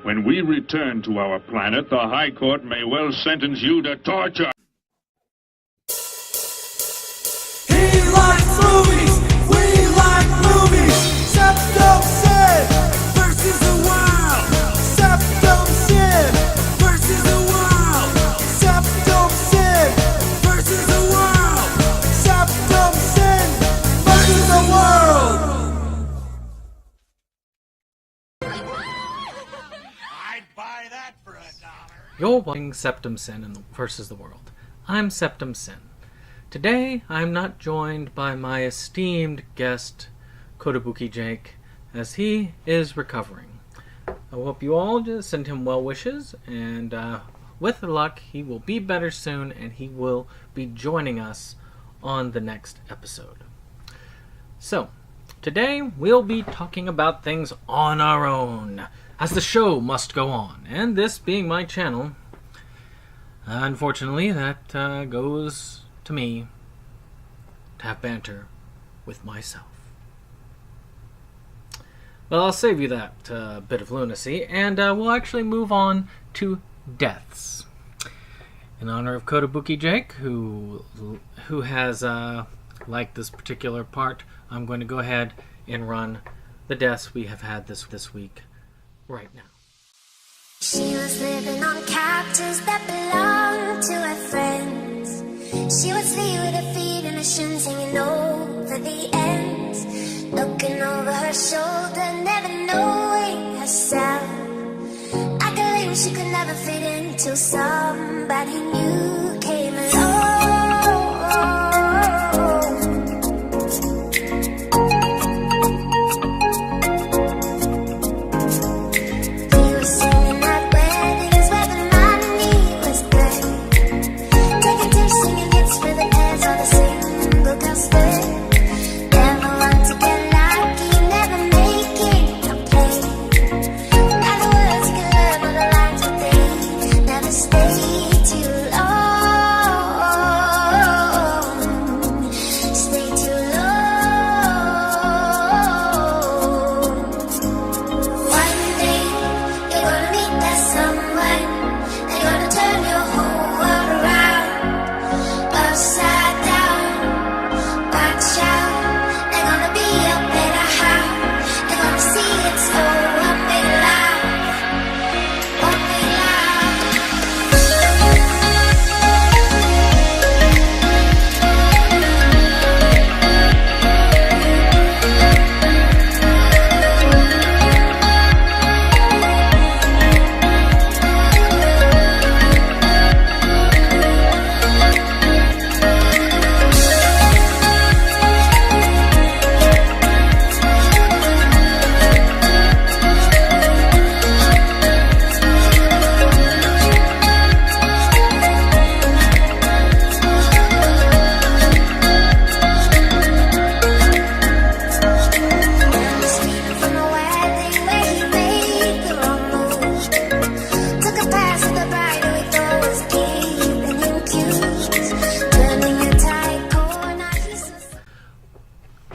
When we return to our planet, the High Court may well sentence you to torture. He likes movies, we like movies. SeptumSin versus the world. SeptumSin versus the world. SeptumSin versus the world. SeptumSin versus the world. I'd buy that for $1. You're watching SeptumSin versus the world. I'm SeptumSin. Today, I'm not joined by my esteemed guest, Kotobuki Jake, as he is recovering. I hope you all just send him well wishes, and with luck, he will be better soon, and he will be joining us on the next episode. So, today, we'll be talking about things on our own, as the show must go on. And this being my channel, unfortunately, that goes to me to have banter with myself. Well, I'll save you that bit of lunacy, and we'll actually move on to deaths. In honor of Kotobuki Jake, who has liked this particular part, I'm going to go ahead and run the deaths we have had this week right now. She was living on captures that belonged to her friends. She would sleep with her feet and her shins hanging over the ends, looking over her shoulder, never knowing herself. I claimed she could never fit in till somebody new came along.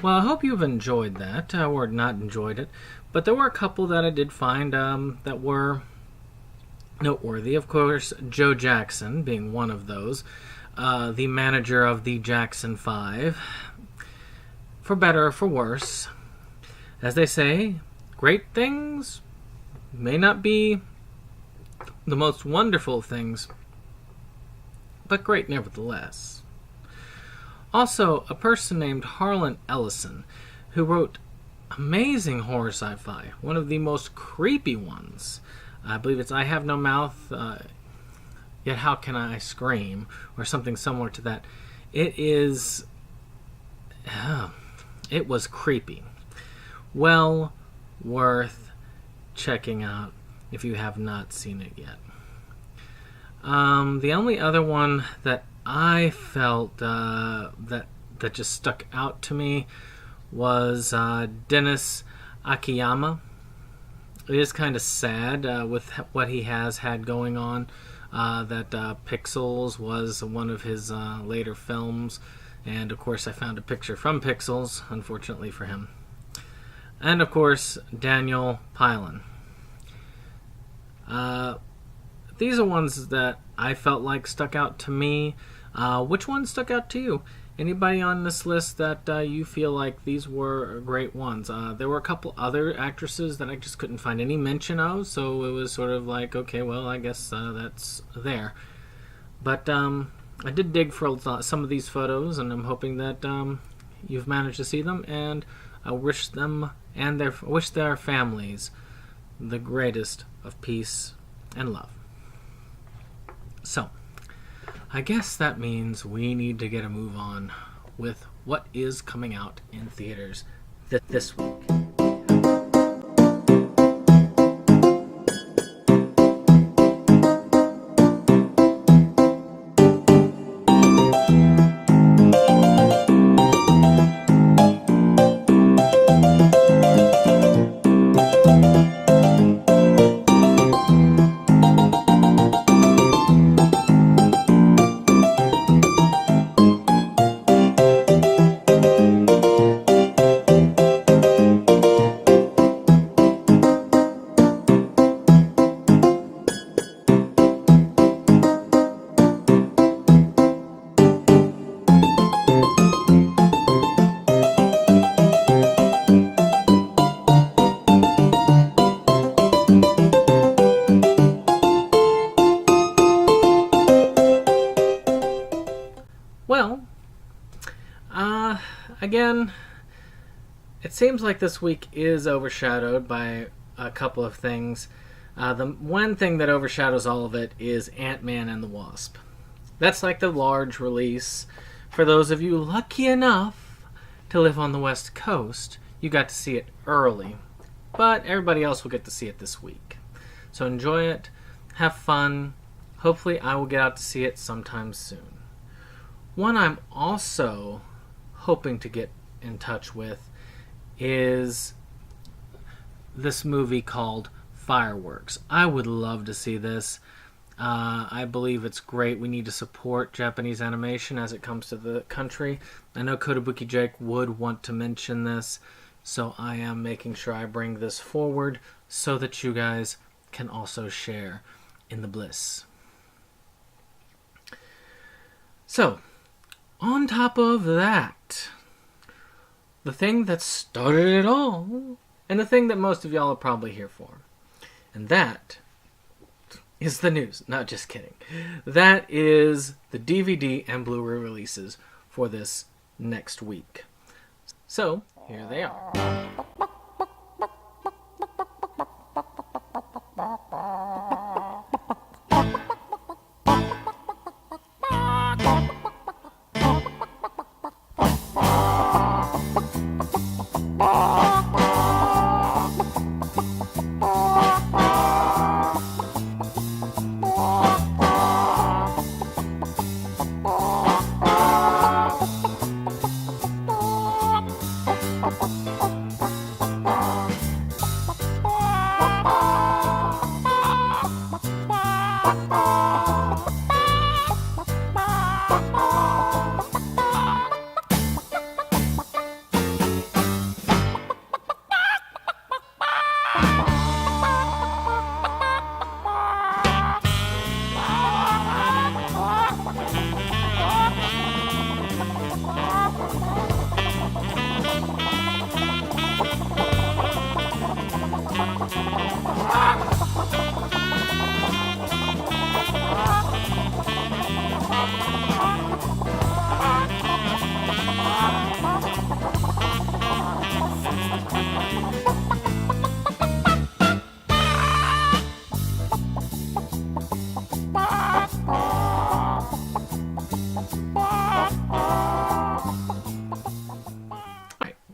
Well, I hope you've enjoyed that, or not enjoyed it, but there were a couple that I did find that were noteworthy. Of course, Joe Jackson being one of those, the manager of the Jackson 5, for better or for worse. As they say, great things may not be the most wonderful things, but great nevertheless. Also, a person named Harlan Ellison, who wrote amazing horror sci-fi, one of the most creepy ones. I believe it's I Have No Mouth, Yet How Can I Scream, or something similar to that. It was creepy. Well worth checking out if you have not seen it yet. The only other one that I felt that just stuck out to me was Dennis Akiyama. It is kind of sad with what he has had going on, that Pixels was one of his later films, and of course I found a picture from Pixels, unfortunately for him. And of course, Daniel Pylon. these are ones that I felt like stuck out to me. Which ones stuck out to you? Anybody on this list that you feel like these were great ones? There were a couple other actresses that I just couldn't find any mention of, so it was sort of like, okay, well, I guess that's there. But I did dig for some of these photos, and I'm hoping that you've managed to see them, and I wish them and their families the greatest of peace and love. So, I guess that means we need to get a move on with what is coming out in theaters this week. Well, again, it seems like this week is overshadowed by a couple of things. The one thing that overshadows all of it is Ant-Man and the Wasp. That's like the large release. For those of you lucky enough to live on the West Coast, you got to see it early. But everybody else will get to see it this week. So enjoy it, have fun. Hopefully I will get out to see it sometime soon. One I'm also hoping to get in touch with is this movie called Fireworks. I would love to see this. I believe it's great. We need to support Japanese animation as it comes to the country. I know Kotobuki Jake would want to mention this, so I am making sure I bring this forward so that you guys can also share in the bliss. So, on top of that, the thing that started it all, and the thing that most of y'all are probably here for, and that is the news. Not just kidding. That is the DVD and Blu-ray releases for this next week. So, here they are.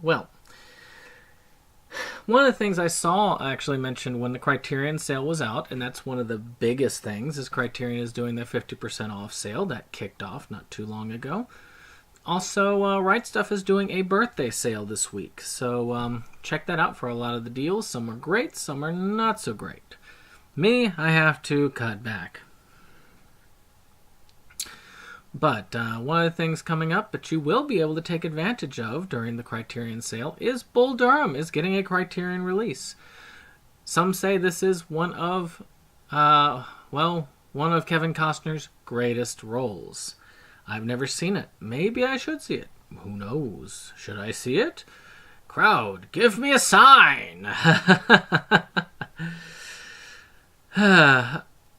Well, one of the things I saw actually mentioned when the Criterion sale was out, and that's one of the biggest things, is Criterion is doing their 50% off sale. That kicked off not too long ago. Also, Right Stuff is doing a birthday sale this week, so check that out for a lot of the deals. Some are great, some are not so great. Me, I have to cut back. But one of the things coming up that you will be able to take advantage of during the Criterion sale is Bull Durham is getting a Criterion release. Some say this is one of well, one of Kevin Costner's greatest roles. I've never seen it. Maybe I should see it. Who knows? Should I see it? Crowd, give me a sign!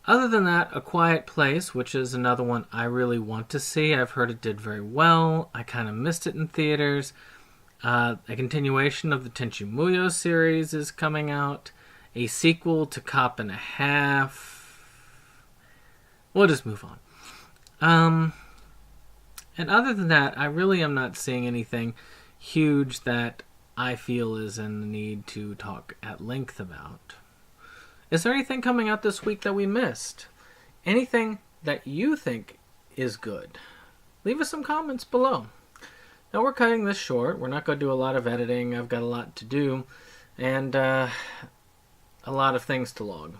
Other than that, A Quiet Place, which is another one I really want to see. I've heard it did very well. I kind of missed it in theaters. A continuation of the Tenchi Muyo series is coming out. A sequel to Cop and a Half. We'll just move on. And other than that, I really am not seeing anything huge that I feel is in the need to talk at length about. Is there anything coming out this week that we missed? Anything that you think is good? Leave us some comments below. Now we're cutting this short. We're not going to do a lot of editing. I've got a lot to do. And a lot of things to log.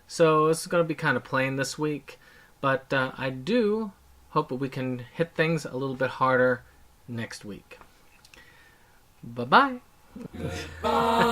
So this is going to be kind of plain this week. But I do hope that we can hit things a little bit harder next week. Bye-bye. Goodbye.